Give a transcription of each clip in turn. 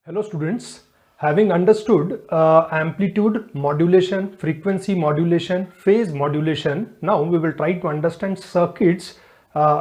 Hello students, having understood amplitude modulation, frequency modulation, phase modulation, now we will try to understand circuits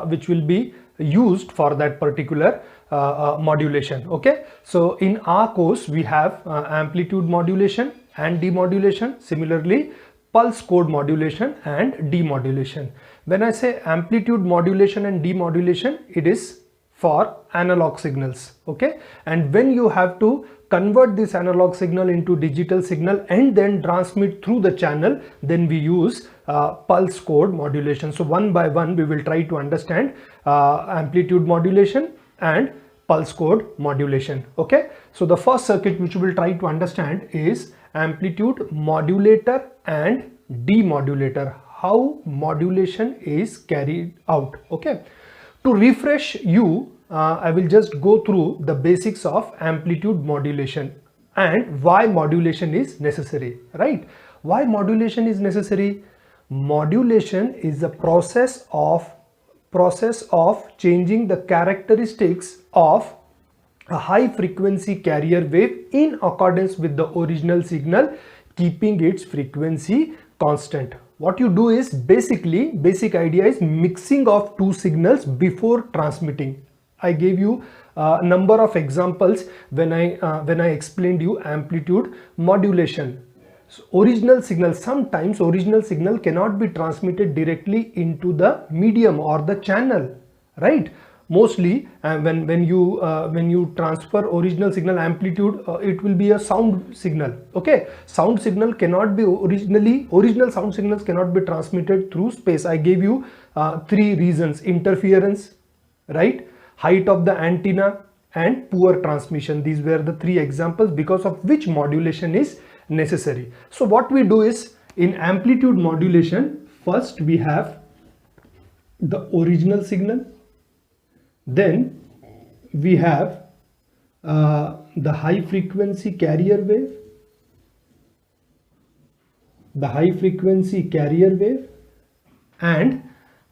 which will be used for that particular modulation. Okay, so in our course we have amplitude modulation and demodulation, similarly pulse code modulation and demodulation. When I say amplitude modulation and demodulation, it is for analog signals. Okay, and when you have to convert this analog signal into digital signal and then transmit through the channel, then we use pulse code modulation. So one by one we will try to understand amplitude modulation and pulse code modulation. Okay, so the first circuit which we will try to understand is amplitude modulator and demodulator, how modulation is carried out. Okay, to refresh you, I will just go through the basics of amplitude modulation and why modulation is necessary, right? Why modulation is necessary? Modulation is a process of changing the characteristics of a high frequency carrier wave in accordance with the original signal, keeping its frequency constant. What you do is basic idea is mixing of two signals before transmitting. I gave you a number of examples when I explained you amplitude modulation. So sometimes original signal cannot be transmitted directly into the medium or the channel, right? Mostly when you transfer original signal amplitude, it will be a sound signal. Okay, sound signal cannot be original sound signals cannot be transmitted through space. I gave you three reasons: interference, right, height of the antenna, and poor transmission. These were the three examples because of which modulation is necessary. So what we do is, in amplitude modulation, first we have the original signal, then we have the high frequency carrier wave, and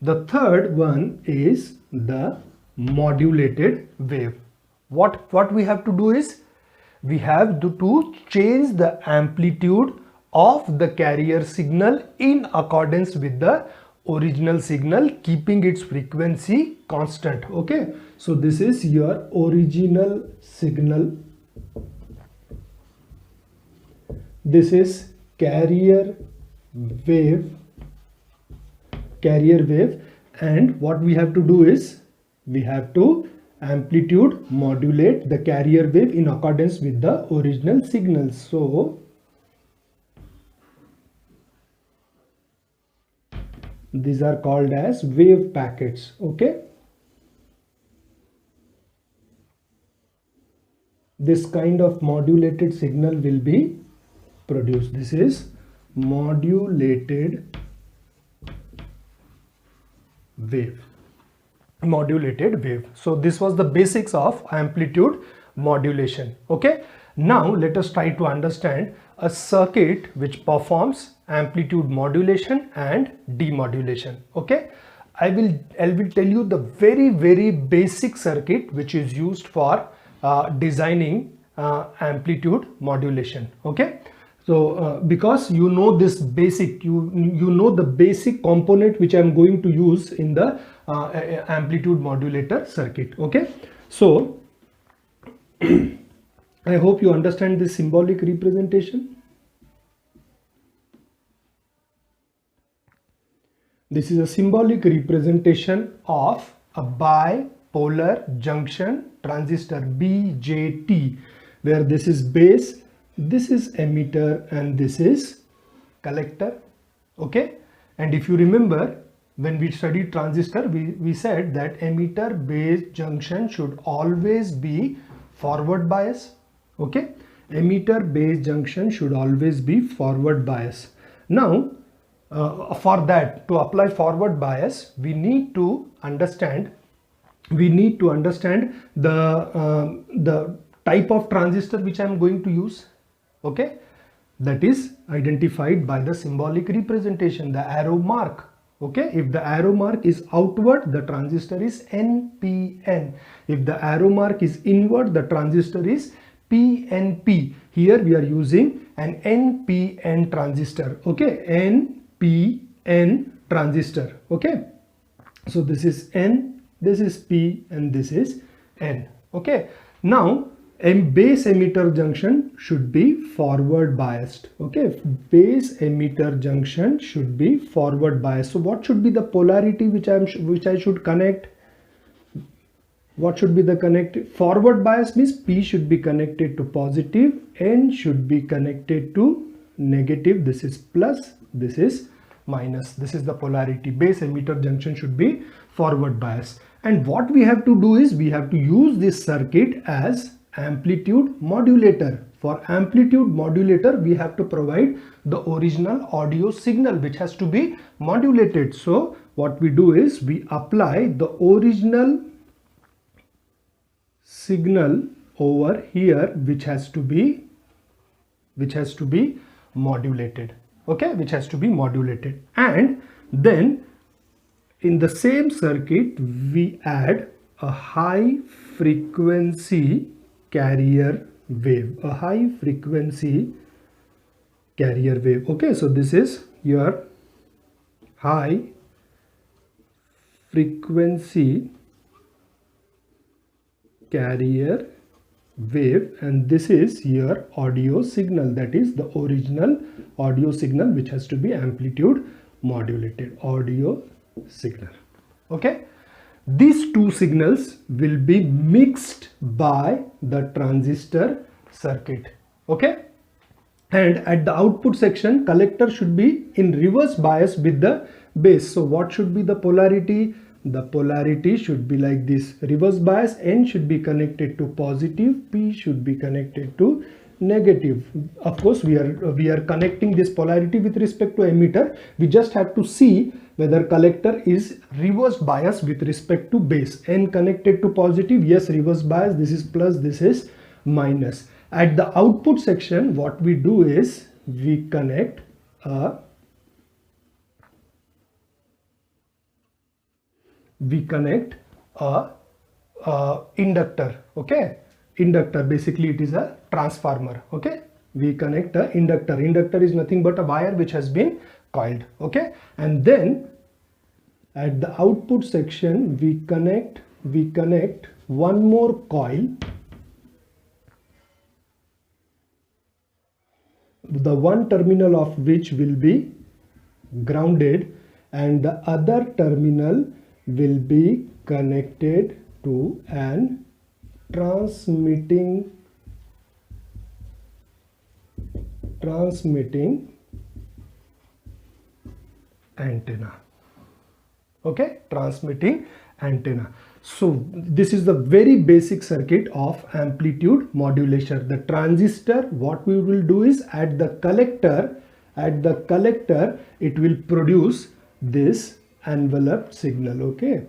the third one is the modulated wave. What we have to do is, we have to change the amplitude of the carrier signal in accordance with the original signal, keeping its frequency constant. Okay, so this is your original signal, this is carrier wave, and what we have to do is, we have to amplitude modulate the carrier wave in accordance with the original signal. So these are called as wave packets. Okay, this kind of modulated signal will be produced. This is modulated wave. So this was the basics of amplitude modulation. Okay, now let us try to understand a circuit which performs amplitude modulation and demodulation. Okay, I will tell you the very basic circuit which is used for designing amplitude modulation. Okay, so because you know this basic, you know the basic component which I am going to use in the amplitude modulator circuit. Okay, so I hope you understand this symbolic representation. This is a symbolic representation of a bipolar junction transistor, BJT, where this is base, this is emitter, and this is collector. Okay, and if you remember, when we studied transistor, we said that emitter base junction should always be forward bias. Okay, emitter base junction should always be forward bias. Now for that, to apply forward bias, we need to understand the type of transistor which I am going to use. Okay, that is identified by the symbolic representation, the arrow mark. Okay, if the arrow mark is outward, the transistor is NPN. If the arrow mark is inward, the transistor is PNP. Here we are using an NPN transistor. Okay, NPN transistor. Okay, so this is N, this is P, and this is N. Okay, now a base emitter junction should be forward biased. Okay, base emitter junction should be forward biased. So what should be the polarity which I should connect? What should be the connected? Forward bias means P should be connected to positive, N should be connected to negative. This is plus, this is minus. This is the polarity. Base emitter junction should be forward bias. And what we have to do is we have to use this circuit as amplitude modulator. For amplitude modulator, we have to provide the original audio signal which has to be modulated. So what we do is we apply the original signal over here which has to be modulated. Okay, which has to be modulated. And then in the same circuit we add a high frequency carrier wave, a high frequency carrier wave. Okay, so this is your high frequency carrier wave, and this is your audio signal, that is the original audio signal which has to be amplitude modulated audio signal. Okay, these two signals will be mixed by the transistor circuit. Okay, and at the output section, collector should be in reverse bias with the base. So what should be the polarity? The polarity should be like this: reverse bias, N should be connected to positive, P should be connected to negative. Of course, we are connecting this polarity with respect to emitter. We just have to see whether collector is reverse bias with respect to base. N connected to positive, yes, reverse bias, this is plus, this is minus. At the output section, what we do is we connect a inductor. Okay, inductor, basically it is a transformer. Okay, we connect a inductor. Inductor is nothing but a wire which has been coiled. Okay, and then at the output section we connect one more coil, the one terminal of which will be grounded and the other terminal will be connected to an transmitting antenna. Okay, transmitting antenna. So this is the very basic circuit of amplitude modulation. The transistor, what we will do is at the collector it will produce this envelope signal. Okay,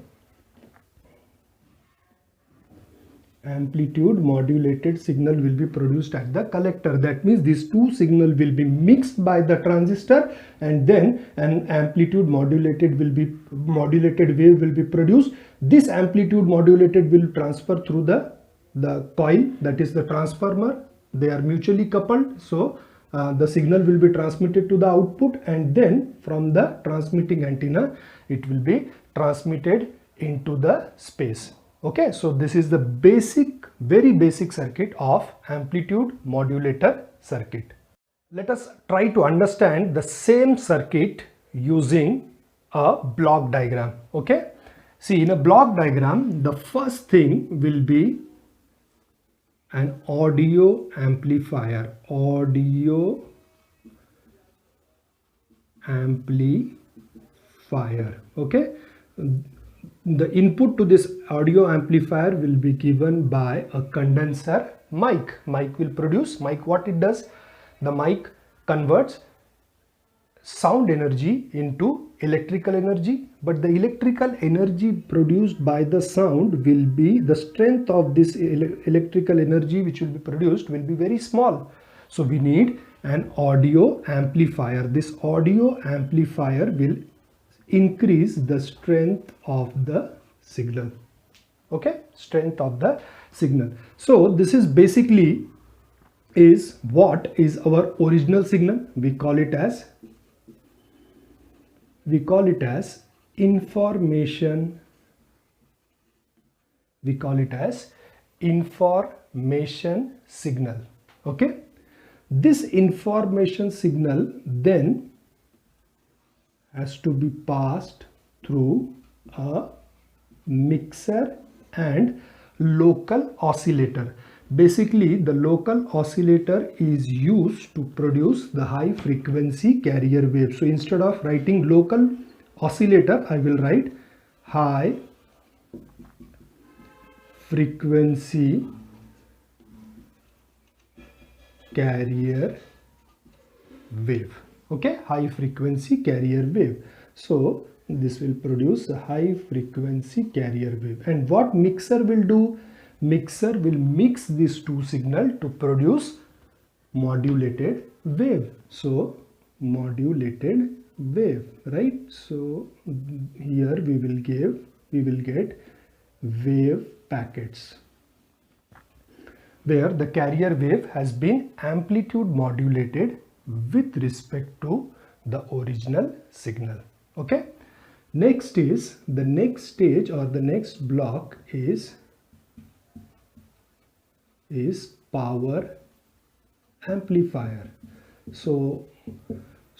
amplitude modulated signal will be produced at the collector. That means these two signals will be mixed by the transistor, and then an amplitude modulated wave will be produced. This amplitude modulated will transfer through the coil, that is the transformer. They are mutually coupled, so the signal will be transmitted to the output, and then from the transmitting antenna it will be transmitted into the space. Okay, so this is the very basic circuit of amplitude modulator circuit. Let us try to understand the same circuit using a block diagram. Okay, see, in a block diagram, the first thing will be an audio amplifier. Okay, the input to this audio amplifier will be given by a condenser mic. Mic will produce, what it does? The mic converts sound energy into electrical energy, but the electrical energy produced by the sound will be, the strength of this electrical energy which will be produced will be very small. So we need an audio amplifier. This audio amplifier will increase the strength of the signal. Okay, strength of the signal. So this is basically is what is our original signal. We call it as information. We call it as information signal. Okay, this information signal then has to be passed through a mixer and local oscillator. Basically, the local oscillator is used to produce the high frequency carrier wave. So instead of writing local oscillator, I will write high frequency carrier wave. Okay, high frequency carrier wave. So this will produce a high frequency carrier wave. And what mixer will do? Mixer will mix these two signals to produce modulated wave. So modulated wave, right? So here we will get wave packets where the carrier wave has been amplitude modulated with respect to the original signal. Okay, next is the next stage, or the next block is power amplifier. So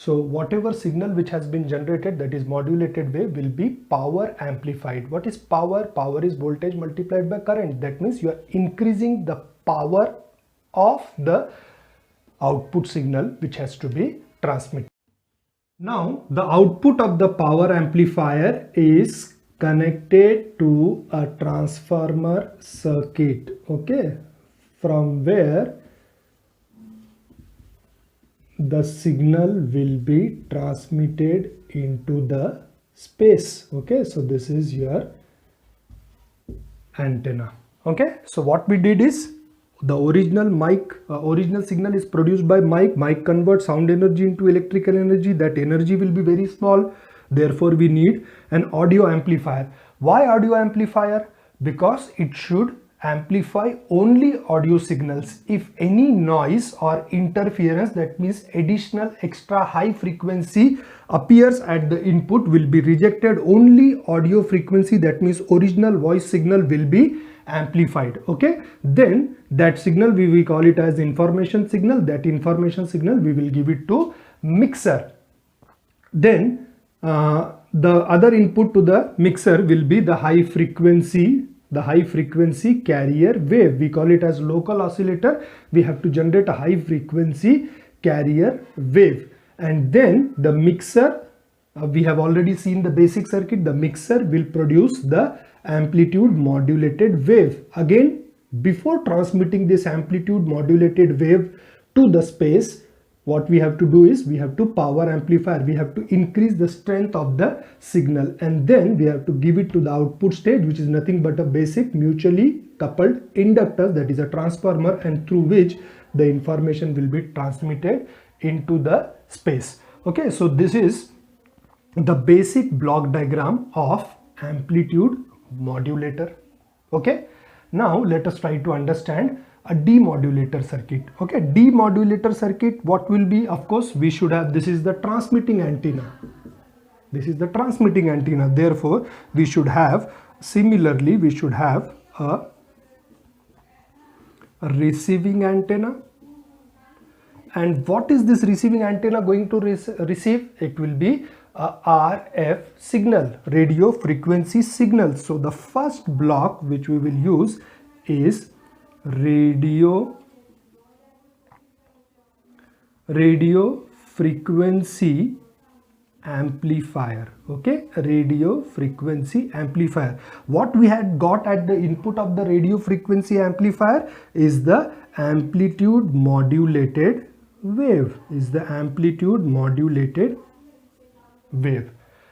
whatever signal which has been generated, that is modulated wave, will be power amplified. What is power? Power is voltage multiplied by current. That means you are increasing the power of the output signal which has to be transmitted. Now the output of the power amplifier is connected to a transformer circuit. Okay, from where the signal will be transmitted into the space. Okay, so this is your antenna. Okay, so what we did is, the original original signal is produced by mic. Mic converts sound energy into electrical energy. That energy will be very small. Therefore, we need an audio amplifier. Why audio amplifier? Because it should amplify only audio signals. If any noise or interference, that means additional extra high frequency, appears at the input, will be rejected. Only audio frequency, that means original voice signal, will be amplified. Okay, then that signal we call it as information signal. That information signal we will give it to mixer. Then the other input to the mixer will be the high frequency carrier wave. We call it as local oscillator. We have to generate a high frequency carrier wave, and then the mixer, we have already seen the basic circuit. The mixer will produce the amplitude modulated wave. Again, before transmitting this amplitude modulated wave to the space, what we have to do is we have to power amplify. We have to increase the strength of the signal, and then we have to give it to the output stage, which is nothing but a basic mutually coupled inductor, that is a transformer, and through which the information will be transmitted into the space. Okay, so this is the basic block diagram of amplitude modulator. Okay, now let us try to understand a demodulator circuit. Okay, demodulator circuit, what will be? Of course, we should have, this is the transmitting antenna. This is the transmitting antenna. Therefore, we should have, similarly, we should have a receiving antenna. And what is this receiving antenna going to receive? It will be a RF signal, radio frequency signal. So the first block which we will use is radio frequency amplifier. Okay, radio frequency amplifier. What we had got at the input of the radio frequency amplifier is the amplitude modulated wave.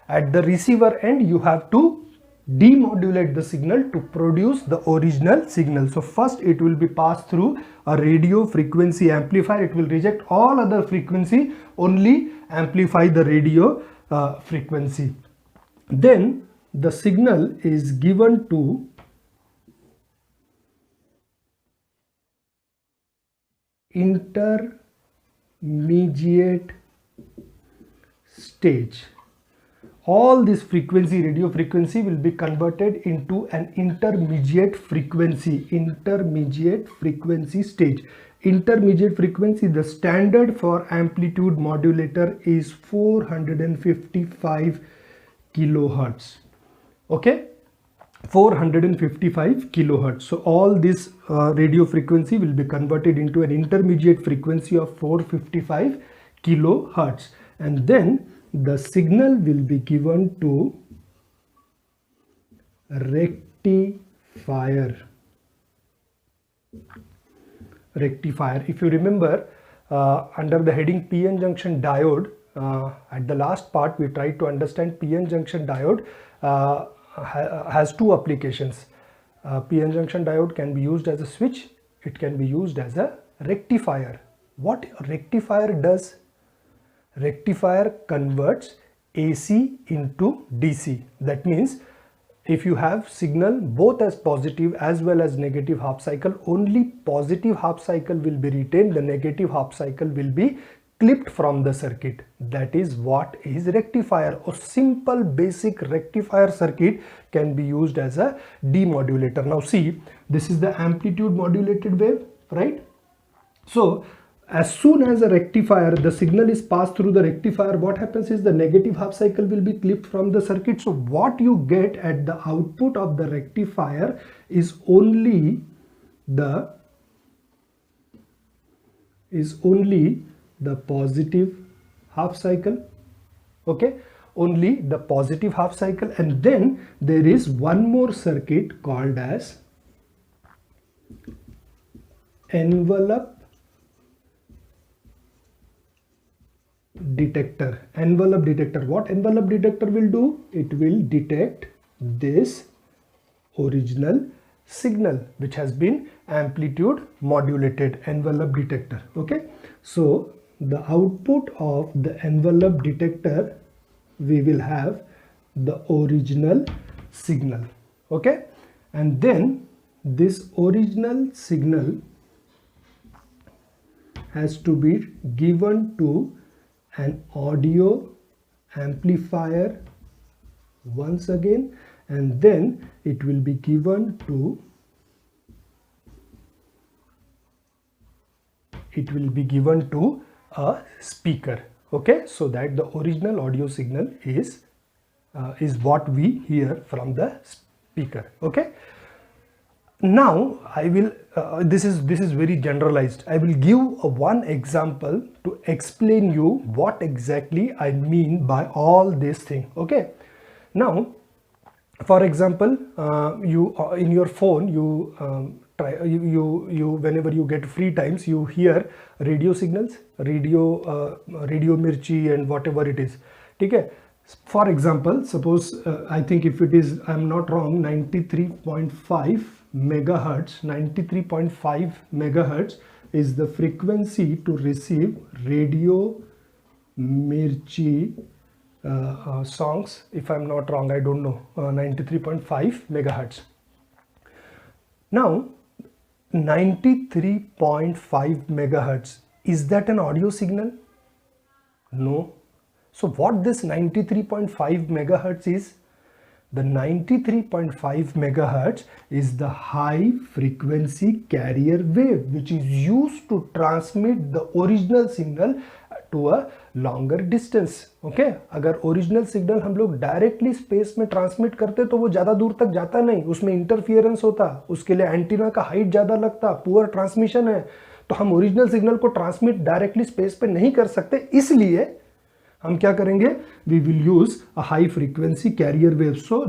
At the receiver end, you have to demodulate the signal to produce the original signal. So first it will be passed through a radio frequency amplifier. It will reject all other frequency, only amplify the radio frequency. Then the signal is given to intermediate stage. All this frequency, radio frequency, will be converted into an intermediate frequency stage. Intermediate frequency, the standard for amplitude modulator is 455 kilohertz. Okay, 455 kilohertz. So all this radio frequency will be converted into an intermediate frequency of 455 kilohertz, and then the signal will be given to rectifier. If you remember, under the heading PN junction diode, at the last part we tried to understand PN junction diode has two applications. PN junction diode can be used as a switch, it can be used as a rectifier. What rectifier does? Rectifier converts AC into DC. That means if you have signal both as positive as well as negative half cycle, only positive half cycle will be retained, the negative half cycle will be clipped from the circuit. That is what is rectifier. A simple basic rectifier circuit can be used as a demodulator. Now see, this is the amplitude modulated wave, right? So as soon as a rectifier, the signal is passed through the rectifier, what happens is the negative half cycle will be clipped from the circuit. So what you get at the output of the rectifier is only the positive half cycle. Okay, only the positive half cycle, and then there is one more circuit called as envelope detector. Envelope detector. What envelope detector will do? It will detect this original signal which has been amplitude modulated. Envelope detector. Okay, so the output of the envelope detector, we will have the original signal. Okay, and then this original signal has to be given to an audio amplifier once again, and then it will be given to a speaker. Okay, so that the original audio signal is what we hear from the speaker. Okay, now I will this is very generalized. I will give one example to explain you what exactly I mean by all this thing. Okay, now for example, you in your phone, you whenever you get free times, you hear radio signals, radio Mirchi and whatever it is. Okay, for example, suppose I think if it is, I'm not wrong, 93.5 megahertz, 93.5 megahertz is the frequency to receive radio Mirchi songs. If I'm not wrong, I don't know, 93.5 megahertz. Now 93.5 megahertz, is that an audio signal? No. So what this 93.5 megahertz is? The 93.5 megahertz is the high frequency carrier wave which is used to transmit the original signal to a longer distance. Okay, अगर original signal हम लोग directly space में transmit करते तो वो ज़्यादा दूर तक जाता नहीं, उसमें इंटरफियरेंस होता, उसके लिए एंटीना का हाइट ज़्यादा लगता, पुअर ट्रांसमिशन है, तो हम ओरिजिनल सिग्नल को ट्रांसमिट डायरेक्टली स्पेस पे नहीं कर सकते, इसलिए हम क्या करेंगे, we will use a high frequency carrier wave. So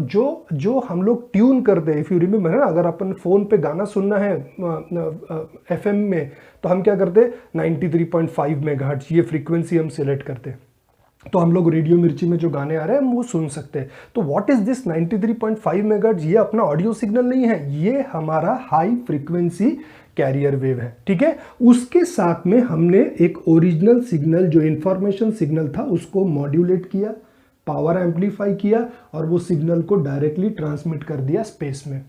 जो हम लोग ट्यून करते हैं, इफ यू रिमेंबर ना, अगर अपन फोन पे गाना सुनना है एफएम में, तो हम क्या करते हैं, 93.5 मेगाहर्ट्ज ये फ्रीक्वेंसी हम सिलेक्ट करते हैं, तो हम लोग रेडियो मिर्ची में जो गाने आ रहे हैं हम वो सुन सकते हैं. तो व्हाट इज दिस 93.5 मेगाहर्ट्ज? ये अपना ऑडियो सिग्नल नहीं है, ये हमारा हाई फ्रीक्वेंसी कैरियर वेव है. ठीक है, उसके साथ में हमने एक ओरिजिनल सिग्नल जो इंफॉर्मेशन सिग्नल था उसको मॉड्यूलेट किया, पावर एम्पलीफाई किया और वो सिग्नल को डायरेक्टली ट्रांसमिट कर दिया स्पेस में.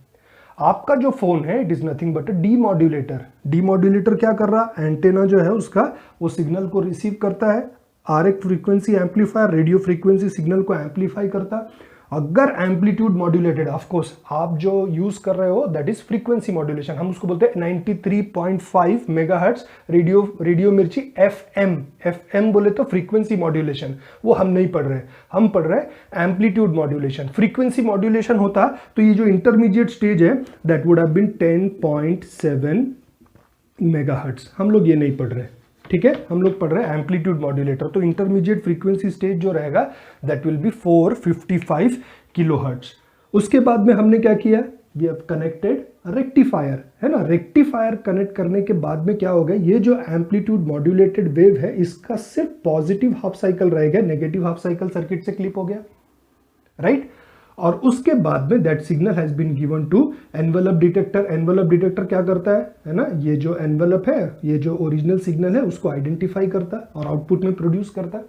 आपका जो फोन है it is nothing but a demodulator. Demodulator क्या कर रहा, एंटेना जो है उसका वो सिग्नल को रिसीव करता है, RF frequency amplifier radio frequency signal को एम्पलीफाई करता है। अगर एम्पलीट्यूड मॉड्यूलेटेड, ऑफ कोर्स आप जो यूज कर रहे हो दैट इज फ्रीक्वेंसी मॉड्यूलेशन, हम उसको बोलते हैं 93.5 मेगाहर्ट्ज रेडियो मिर्ची FM बोले तो फ्रीक्वेंसी मॉड्यूलेशन, वो हम नहीं पढ़ रहे, हम पढ़ रहे हैं एम्पलीट्यूड मॉड्यूलेशन। फ्रीक्वेंसी मॉड्यूलेशन होता तो ये जो इंटरमीडिएट स्टेज है that would have been 10.7 megahertz, हम लोग ये नहीं पढ़ रहे, ठीक है, हम लोग पढ़ रहे हैं एम्पलीट्यूड मॉड्यूलेटर। तो इंटरमीडिएट फ्रीक्वेंसी स्टेज जो रहेगा दैट विल बी 455 किलोहर्ट्ज। उसके बाद में हमने क्या किया, वी हैव कनेक्टेड रेक्टिफायर, है ना। रेक्टिफायर कनेक्ट करने के बाद में क्या होगा, ये जो एम्पलीट्यूड मॉड्यूलेटेड वेव है इसका सिर्फ पॉजिटिव हाफ साइकिल रहेगा, नेगेटिव हाफ साइकिल सर्किट से क्लिप हो गया, राइट। और उसके बाद में that signal has been given to envelope detector. Envelope detector क्या करता है ना, ये जो एनवेलप है, ये जो ओरिजिनल सिग्नल है उसको आइडेंटिफाई करता है और आउटपुट में प्रोड्यूस करता है,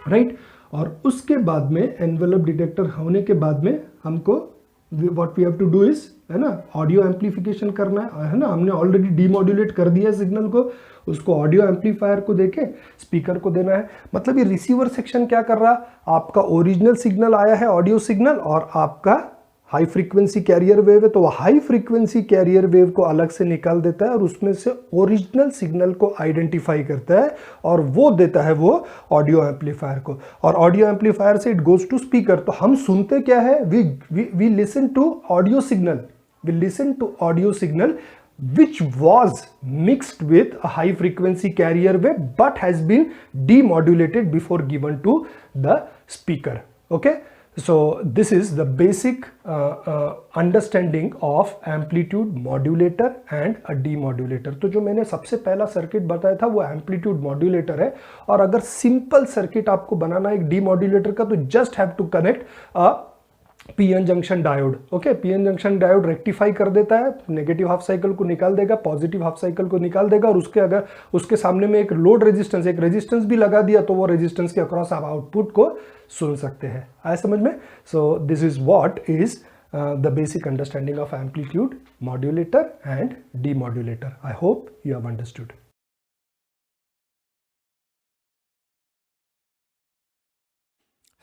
राइट। और उसके बाद में एनवेलप डिटेक्टर होने के बाद में हमको what we have to do is, है ना, ऑडियो एम्पलीफिकेशन करना है ना। हमने ऑलरेडी डीमॉड्यूलेट कर दिया सिग्नल को, उसको ऑडियो एम्पलीफायर को देके स्पीकर को देना है। मतलब ये रिसीवर सेक्शन क्या कर रहा, आपका ओरिजिनल सिग्नल आया है ऑडियो सिग्नल और आपका हाई फ्रीक्वेंसी कैरियर वेव है, तो वो हाई फ्रीक्वेंसी कैरियर वेव को अलग से निकाल देता है और उसमें से ओरिजिनल सिग्नल को आइडेंटिफाई करता है और वो देता है वो ऑडियो एम्पलीफायर को, और ऑडियो एम्पलीफायर से इट गोज टू स्पीकर। तो हम सुनते क्या है, we listen to audio signal, we listen to audio signal which was mixed with a high frequency carrier wave but has been demodulated before given to the speaker. Okay, so this is the basic understanding of amplitude modulator and a demodulator. तो जो मैंने सबसे पहला circuit बताया था वो amplitude modulator है, और अगर सिंपल सर्किट आपको बनाना है एक डीमॉड्यूलेटर का तो just have to connect a PN junction diode. Okay, PN junction diode rectify कर देता है, नेगेटिव हाफ साइकिल को निकाल देगा, पॉजिटिव हाफ साइकिल को निकाल देगा, और उसके अगर उसके सामने में एक लोड रेजिस्टेंस, एक रेजिस्टेंस भी लगा दिया तो वो रेजिस्टेंस के अक्रॉस आप आउटपुट को सुन सकते हैं। आया समझ में? सो this is what is the basic understanding of amplitude modulator and demodulator. I hope you have understood.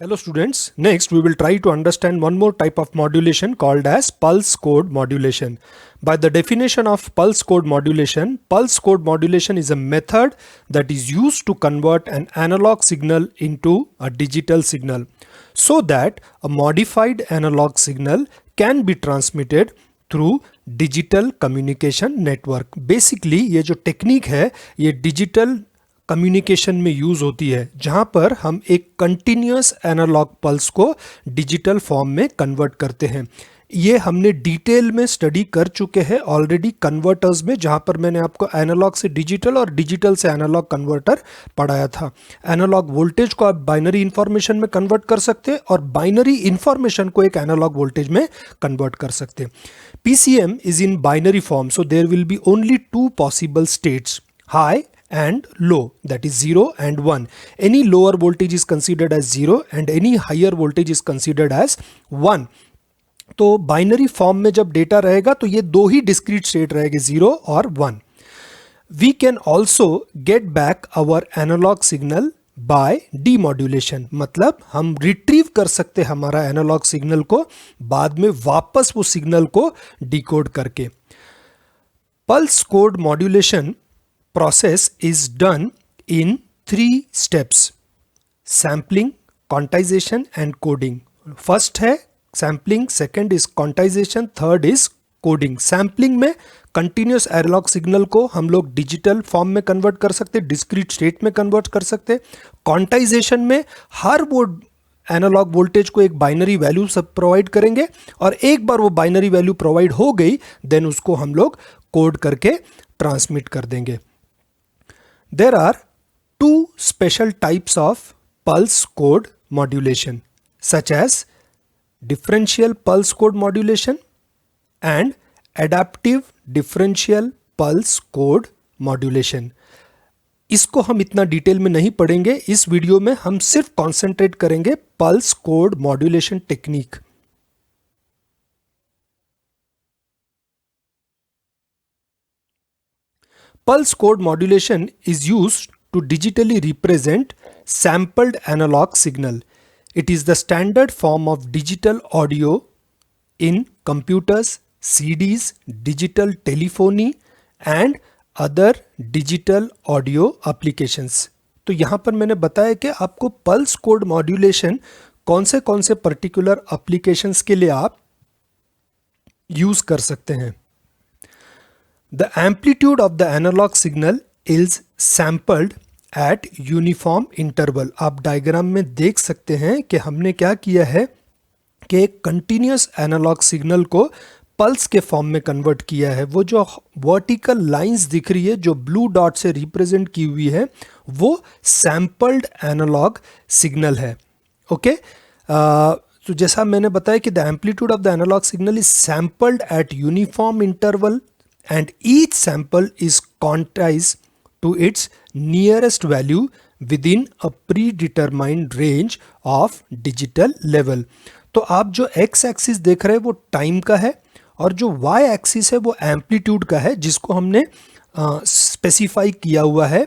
Hello students, next we will try to understand one more type of modulation called as pulse code modulation. By the definition of pulse code modulation is a method that is used to convert an analog signal into a digital signal so that a modified analog signal can be transmitted through digital communication network. Basically ये जो technique है ये digital communication में use होती है, जहां पर हम एक कंटिन्यूअस एनालॉग पल्स को डिजिटल फॉर्म में कन्वर्ट करते हैं। ये हमने डिटेल में स्टडी कर चुके हैं ऑलरेडी कन्वर्टर्स में, जहां पर मैंने आपको एनालॉग से डिजिटल और डिजिटल से एनालॉग कन्वर्टर पढ़ाया था। एनालॉग वोल्टेज को आप बाइनरी इंफॉर्मेशन में कन्वर्ट कर सकते हैं और बाइनरी इंफॉर्मेशन को एक एनालॉग वोल्टेज में कन्वर्ट कर सकते हैं। PCM is in binary form, so there will be only two possible states, high and low, that is 0 and 1. Any lower voltage is considered as 0 and any higher voltage is considered as 1. तो binary form में जब data रहेगा तो ये दो ही discrete state रहेंगे, 0 और 1. We can also get back our analog signal by demodulation, मतलब हम रिट्रीव कर सकते हैं हमारा एनालॉग सिग्नल को बाद में वापस वो सिग्नल को डिकोड करके। Pulse code modulation process is done in 3 steps: sampling, quantization and coding. First है sampling, second is quantization, third is coding. sampling में continuous analog signal को हम लोग डिजिटल फॉर्म में कन्वर्ट कर सकते, डिस्क्रीट स्टेट में कन्वर्ट कर सकते। quantization में हर वो एनालॉग वोल्टेज को एक बाइनरी वैल्यू सब प्रोवाइड करेंगे और एक बार वो बाइनरी वैल्यू प्रोवाइड हो गई देन उसको हम लोग कोड करके ट्रांसमिट कर देंगे। There are 2 special types of pulse code modulation, such as differential pulse code modulation and adaptive differential pulse code modulation. इसको हम इतना डिटेल में नहीं पढ़ेंगे, इस वीडियो में हम सिर्फ कॉन्सेंट्रेट करेंगे pulse code modulation technique. Pulse code modulation is used to digitally represent sampled analog signal. It is the standard form of digital audio in computers, CDs, digital telephony and other digital audio applications. तो यहाँ पर मैंने बताया कि आपको pulse code modulation कौन से particular applications के लिए आप यूज कर सकते हैं. The amplitude of the analog signal is sampled at uniform interval. आप डायग्राम में देख सकते हैं कि हमने क्या किया है कि एक कंटिन्यूस एनालॉग सिग्नल को पल्स के फॉर्म में कन्वर्ट किया है. वो जो वर्टिकल लाइंस दिख रही है जो ब्लू डॉट से रिप्रेजेंट की हुई है वो सैम्पल्ड एनालॉग सिग्नल है. ओके तो जैसा मैंने बताया कि the amplitude of the analogue signal is sampled at uniform interval and each sample is quantized to its nearest value within a predetermined range of digital level. तो आप जो x axis देख रहे हैं वो टाइम का है और जो y एक्सिस है वो एम्पलीट्यूड का है जिसको हमने स्पेसिफाई किया हुआ है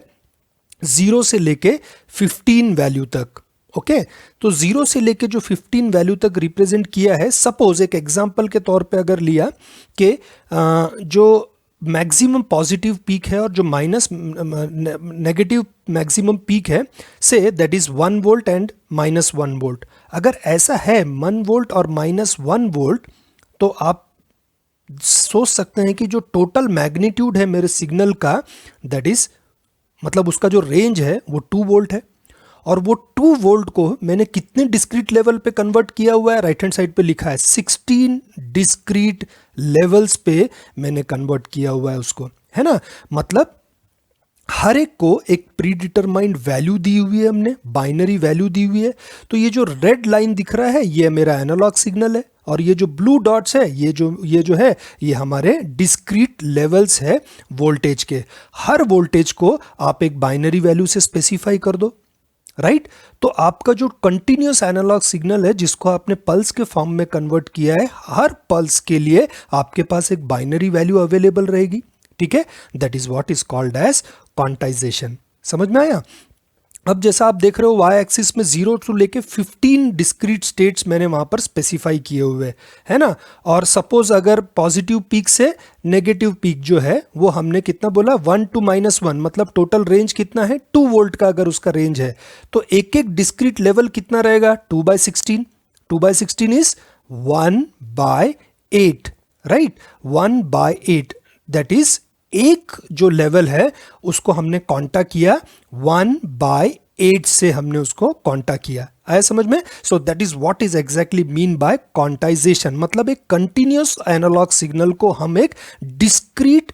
0 से लेके 15 वैल्यू तक. ओके तो 0 से लेके जो 15 वैल्यू तक रिप्रेजेंट किया है. सपोज एक एग्जांपल के तौर पे अगर लिया कि जो मैक्सिमम पॉजिटिव पीक है और जो माइनस नेगेटिव मैक्सिमम पीक है say that is 1 volt and -1 volt. अगर ऐसा है 1 वोल्ट और -1 वोल्ट तो आप सोच सकते हैं कि जो टोटल मैग्नीट्यूड है मेरे सिग्नल का दैट इज मतलब उसका जो रेंज है वो 2 वोल्ट है और वो 2 वोल्ट को मैंने कितने डिस्क्रीट लेवल पे कन्वर्ट किया हुआ है. राइट हैंड साइड पे लिखा है 16 डिस्क्रीट लेवल्स पे मैंने कन्वर्ट किया हुआ है उसको, है ना. मतलब हर एक को एक प्री डिटरमाइंड वैल्यू दी हुई है, हमने बाइनरी वैल्यू दी हुई है. तो ये जो रेड लाइन दिख रहा है ये मेरा एनालॉग सिग्नल है और ये जो ब्लू डॉट्स है ये जो है ये हमारे डिस्क्रीट लेवल्स है वोल्टेज के. हर वोल्टेज को आप एक बाइनरी वैल्यू से स्पेसिफाई कर दो. राइट तो आपका जो कंटिन्यूस एनालॉग सिग्नल है जिसको आपने पल्स के फॉर्म में कन्वर्ट किया है हर पल्स के लिए आपके पास एक बाइनरी वैल्यू अवेलेबल रहेगी. ठीक है that is what is called as quantisation. समझ में आया. अब जैसा आप देख रहे हो वाई एक्सिस में 0 से लेके 15 डिस्क्रीट स्टेट्स मैंने वहां पर स्पेसिफाई किए हुए है ना. और सपोज अगर पॉजिटिव पीक से नेगेटिव पीक जो है वो हमने कितना बोला 1 to -1 मतलब टोटल रेंज कितना है 2 वोल्ट का अगर उसका रेंज है तो एक एक डिस्क्रीट लेवल कितना रहेगा 2/16. 2/16 इज 1/8. राइट 1/8 दैट इज एक जो लेवल है उसको हमने क्वांटा किया 1/8 से हमने उसको क्वांटा किया. आया समझ में. सो that is what is exactly mean by quantization. मतलब एक कंटिन्यूअस एनालॉग सिग्नल को हम एक डिस्क्रीट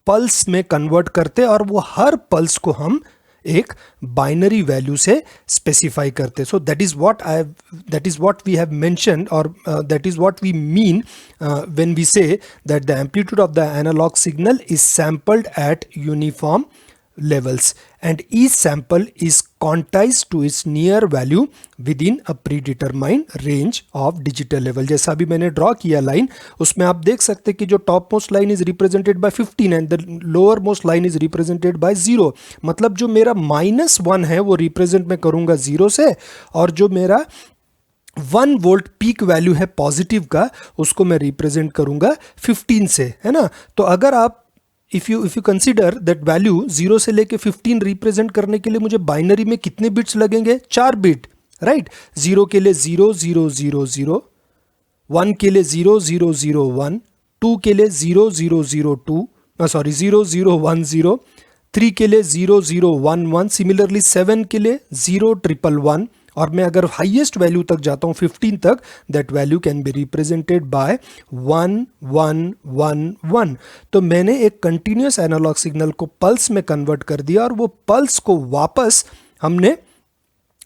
पल्स में कन्वर्ट करते और वो हर पल्स को हम एक बाइनरी वैल्यू से स्पेसिफाई करते. So that is what we have mentioned और that is what we mean when we say that the amplitude of the analogue signal is sampled at uniform levels and each sample is quantized to its near value within a predetermined range of digital level. जैसा अभी मैंने draw किया line उसमें आप देख सकते हैं कि जो top most line is represented by 15 and the lower most line is represented by 0. मतलब जो मेरा -1 है वो रिप्रेजेंट मैं करूंगा 0 से और जो मेरा 1 वोल्ट पीक वैल्यू है पॉजिटिव का उसको मैं रिप्रेजेंट करूंगा 15 से, है ना. तो अगर आप if you consider that value 0 से लेके 15 रिप्रेजेंट करने के लिए मुझे बाइनरी में कितने बिट्स लगेंगे 4 बिट. राइट 0 के लिए 0 0 0 0, 1 के लिए 0 0 0 1, 2 के लिए 0 0 0 2 0 0 1 0, 3 के लिए 0 0 1 1, सिमिलरली 7 के लिए 0 1 1 और मैं अगर हाईएस्ट वैल्यू तक जाता हूं 15 तक that value can be represented by 1 1 1 1. तो मैंने एक कंटिन्यूअस एनालॉग सिग्नल को पल्स में कन्वर्ट कर दिया और वो पल्स को वापस हमने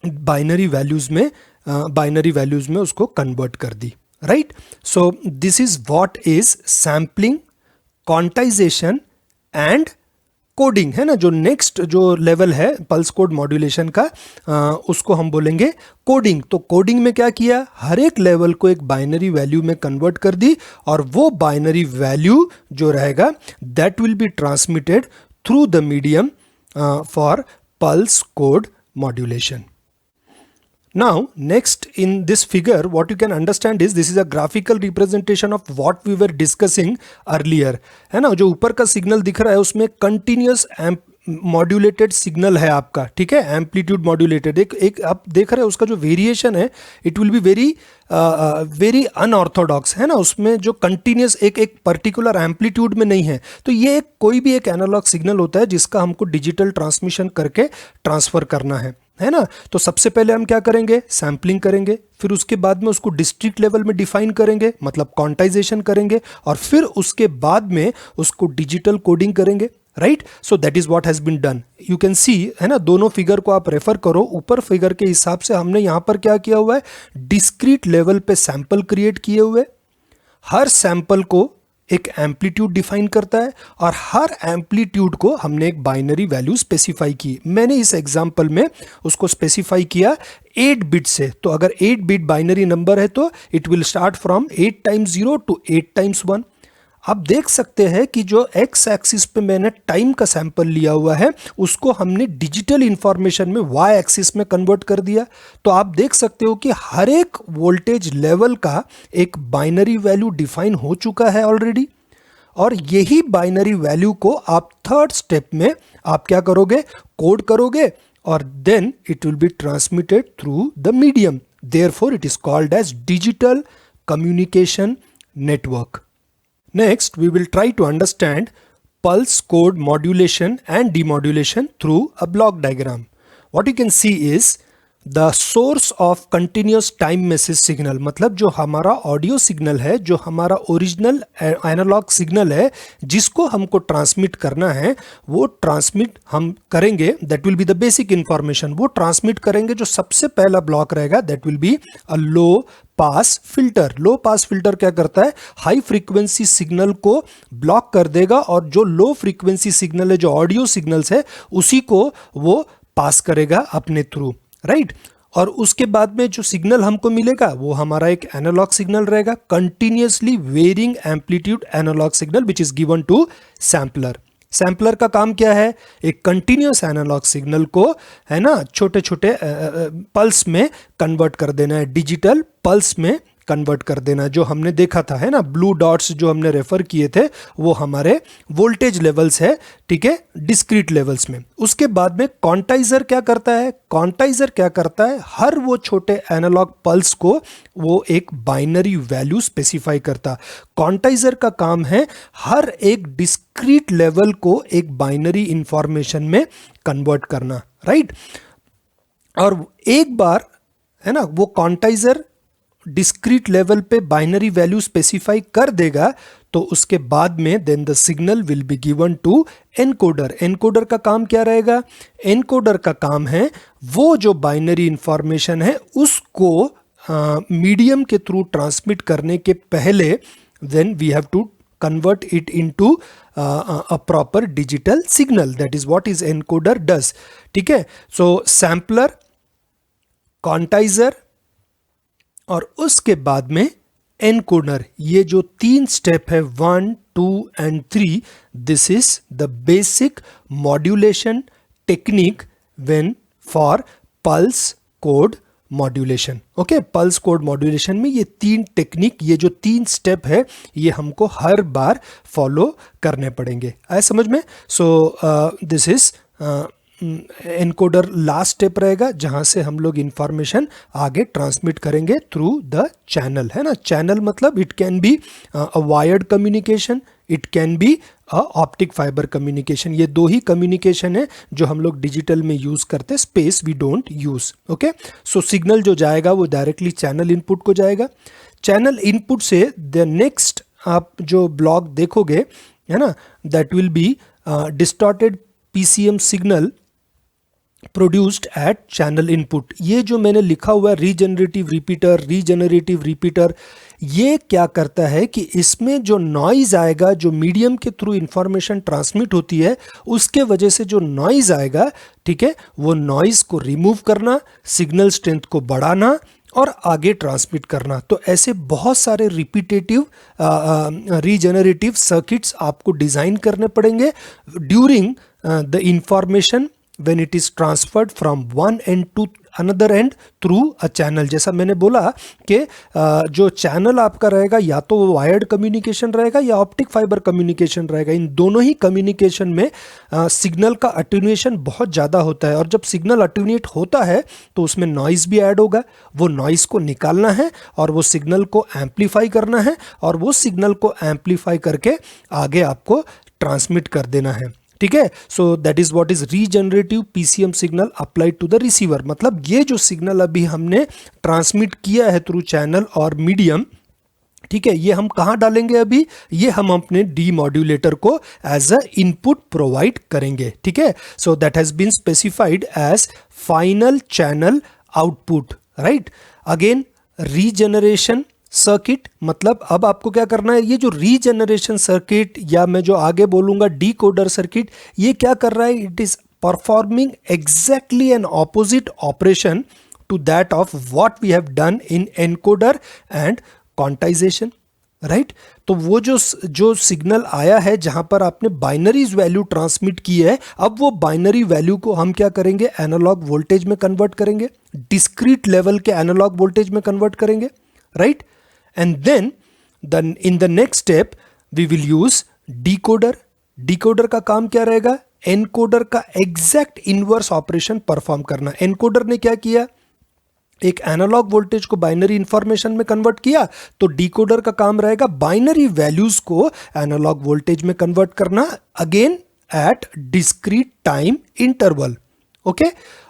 बाइनरी वैल्यूज में उसको कन्वर्ट कर दी. Right so this is what is sampling, quantization and coding, है ना. जो नेक्स्ट जो लेवल है पल्स कोड मॉड्यूलेशन का उसको हम बोलेंगे कोडिंग. तो कोडिंग में क्या किया हर एक लेवल को एक बाइनरी वैल्यू में कन्वर्ट कर दी और वो बाइनरी वैल्यू जो रहेगा that will be transmitted through the medium for pulse code modulation. Now, next in this figure, what you can understand is this is a graphical representation of what we were discussing earlier. है ना, जो ऊपर का signal दिख रहा है उसमें continuous modulated signal है आपका, ठीक है, एम्पलीट्यूड मॉड्यूलेटेड. एक आप देख रहे हैं उसका जो वेरिएशन है it will be very unorthodox, है ना, उसमें जो कंटिन्यूस एक पर्टिकुलर एम्पलीट्यूड में नहीं है. तो ये कोई भी एक एनालॉग सिग्नल होता है जिसका हमको डिजिटल ट्रांसमिशन करके ट्रांसफर करना है ना. तो सबसे पहले हम क्या करेंगे, सैम्पलिंग करेंगे, फिर उसके बाद में उसको डिस्क्रीट लेवल में डिफाइन करेंगे, मतलब क्वांटाइजेशन करेंगे, और फिर उसके बाद में उसको डिजिटल कोडिंग करेंगे. Right, so that is what has been done. You can see, है ना, दोनों फिगर को आप रेफर करो. ऊपर फिगर के हिसाब से हमने यहां पर क्या किया हुआ है, डिस्क्रीट लेवल पे सैंपल क्रिएट किए हुए. हर सैंपल को एक एम्पलीट्यूड डिफाइन करता है और हर एम्पलीट्यूड को हमने एक बाइनरी वैल्यू स्पेसिफाई की. मैंने इस एग्जांपल में उसको स्पेसिफाई किया 8 बिट से. तो अगर 8 बिट बाइनरी नंबर है तो it will start from 8 times 0 to 8 times 1. आप देख सकते हैं कि जो एक्स एक्सिस पे मैंने टाइम का सैंपल लिया हुआ है उसको हमने डिजिटल इंफॉर्मेशन में वाई एक्सिस में कन्वर्ट कर दिया. तो आप देख सकते हो कि हर एक वोल्टेज लेवल का एक बाइनरी वैल्यू डिफाइन हो चुका है ऑलरेडी. और यही बाइनरी वैल्यू को आप थर्ड स्टेप में आप क्या करोगे, कोड करोगे, और then it will be transmitted through the medium. Therefore it is called as digital communication network. Next, we will try to understand pulse code modulation and demodulation through a block diagram. What you can see is the source of continuous time message signal. मतलब जो हमारा audio signal है, जो हमारा original analogue signal है जिसको हमको transmit करना है, वो ट्रांसमिट हम करेंगे. That will be the basic information. वो ट्रांसमिट करेंगे. जो सबसे पहला ब्लॉक रहेगा that will be a low pass filter. Low pass filter क्या करता है, हाई फ्रीक्वेंसी सिग्नल को ब्लॉक कर देगा और जो लो फ्रीक्वेंसी सिग्नल है, जो ऑडियो सिग्नल्स है, उसी को वो पास करेगा अपने थ्रू. राइट, और उसके बाद में जो सिग्नल हमको मिलेगा वो हमारा एक एनालॉग सिग्नल रहेगा, continuously varying amplitude analogue signal which is given to sampler. Sampler का काम क्या है, एक कंटिन्यूअस एनालॉग सिग्नल को, है ना, छोटे छोटे पल्स में कन्वर्ट कर देना है, डिजिटल पल्स में कन्वर्ट कर देना. जो हमने देखा था, है ना, ब्लू डॉट्स जो हमने रेफर किए थे वो हमारे वोल्टेज लेवल्स है, ठीक है, डिस्क्रीट लेवल्स में. उसके बाद में क्वांटाइजर क्या करता है, क्वांटाइजर क्या करता है, हर वो छोटे एनालॉग पल्स को वो एक बाइनरी वैल्यू स्पेसिफाई करता. क्वांटाइजर का काम है हर एक डिस्क्रीट लेवल को एक बाइनरी इंफॉर्मेशन में कन्वर्ट करना. राइट, और एक बार, है ना, वो क्वांटाइजर डिस्क्रीट लेवल पे बाइनरी वैल्यू स्पेसिफाई कर देगा तो उसके बाद में then the signal will be given to encoder. Encoder का काम क्या रहेगा, एनकोडर का काम है वो जो बाइनरी इंफॉर्मेशन है उसको मीडियम के थ्रू ट्रांसमिट करने के पहले then we have to convert it into a proper digital signal. That is what is encoder does. ठीक है, so sampler, quantizer और उसके बाद में एनकोडर. ये जो 3 स्टेप है 1, 2 and 3, this is the basic modulation technique when for pulse code modulation. Okay, pulse code modulation में ये 3 टेक्निक, ये जो 3 स्टेप है ये हमको हर बार फॉलो करने पड़ेंगे. आए समझ में? सो this is encoder last step रहेगा जहां से हम लोग इंफॉर्मेशन आगे ट्रांसमिट करेंगे थ्रू द चैनल, है ना. चैनल मतलब it can be a wired communication, it can be a optic fibre communication. ये 2 ही कम्युनिकेशन है जो हम लोग डिजिटल में यूज करते हैं, space we don't use. Okay, so signal जो जाएगा वो डायरेक्टली चैनल इनपुट को जाएगा. चैनल इनपुट से द नेक्स्ट आप जो ब्लॉक देखोगे, है ना, that will be distorted PCM signal produced at channel input. ये जो मैंने लिखा हुआ है रीजनरेटिव रिपीटर, ये क्या करता है कि इसमें जो नॉइज आएगा, जो मीडियम के थ्रू इंफॉर्मेशन ट्रांसमिट होती है, उसके वजह से जो नॉइज आएगा, ठीक है, वो नॉइज को रिमूव करना, सिग्नल स्ट्रेंथ को बढ़ाना और आगे ट्रांसमिट करना। तो ऐसे बहुत सारे रिपीटेटिव रीजेनरेटिव सर्किट्स आपको डिज़ाइन करने पड़ेंगे during the information when it is transferred from one end to another end through a channel। जैसा मैंने बोला कि जो चैनल आपका रहेगा या तो वो वायर्ड कम्युनिकेशन रहेगा या ऑप्टिक फाइबर कम्युनिकेशन रहेगा। इन दोनों ही कम्युनिकेशन में सिग्नल का अटेन्यूएशन बहुत ज़्यादा होता है और जब सिग्नल अटेन्यूएट होता है तो उसमें नॉइज़ भी ऐड होगा। वो नॉइज़ को निकालना है और वो सिग्नल को एम्पलीफाई करना है और वो सिग्नल को एम्पलीफाई करके आगे आपको ट्रांसमिट कर देना है। ठीक है, so that is what is regenerative PCM signal applied to the receiver. मतलब ये जो सिग्नल अभी हमने ट्रांसमिट किया है थ्रू चैनल और मीडियम, ठीक है, ये हम कहाँ डालेंगे अभी, ये हम अपने डी मॉड्यूलेटर को एज अ इनपुट प्रोवाइड करेंगे। ठीक है, so that has been specified as final channel output, right. Again regeneration circuit, मतलब अब आपको क्या करना है, ये जो रीजनरेशन सर्किट या मैं जो आगे बोलूंगा डीकोडर सर्किट, ये क्या कर रहा है, it is performing exactly an opposite operation to that of what we have done in encoder and quantisation, right. तो वो जो सिग्नल आया है जहां पर आपने बाइनरीज वैल्यू ट्रांसमिट की है, अब वो बाइनरी वैल्यू को हम क्या करेंगे, एनालॉग वोल्टेज में कन्वर्ट करेंगे, डिस्क्रीट लेवल के एनालॉग वोल्टेज में कन्वर्ट करेंगे, right. And then in the next step we will use decoder। decoder का काम क्या रहेगा, encoder का एग्जैक्ट इनवर्स ऑपरेशन परफॉर्म करना। एनकोडर ने क्या किया, एक एनालॉग वोल्टेज को बाइनरी इंफॉर्मेशन में कन्वर्ट किया, तो डिकोडर का काम रहेगा बाइनरी वैल्यूज को एनालॉग वोल्टेज में कन्वर्ट करना, again at discrete time interval. Okay,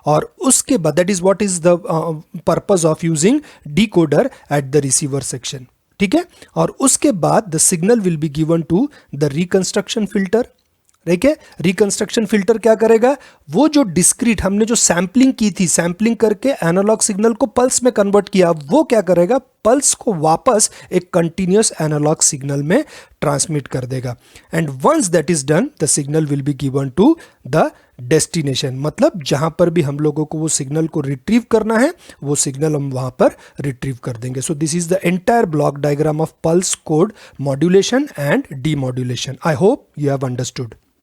और उसके बाद that is what is the purpose of using decoder at the receiver section. ठीक है, और उसके बाद the signal will be given to the reconstruction filter. ठीक है, रिकंस्ट्रक्शन फिल्टर क्या करेगा, वो जो डिस्क्रीट हमने जो सैंपलिंग की थी, सैंपलिंग करके एनालॉग सिग्नल को पल्स में कन्वर्ट किया, वो क्या करेगा, पल्स को वापस एक कंटिन्यूअस एनालॉग सिग्नल में ट्रांसमिट कर देगा। And once that is done the signal will be given to the destination. मतलब जहां पर भी हम लोगों को वो सिग्नल को रिट्रीव करना है, वो सिग्नल हम वहां पर रिट्रीव कर देंगे। सो this is the entire block diagram of pulse code modulation and demodulation. I hope you have understood.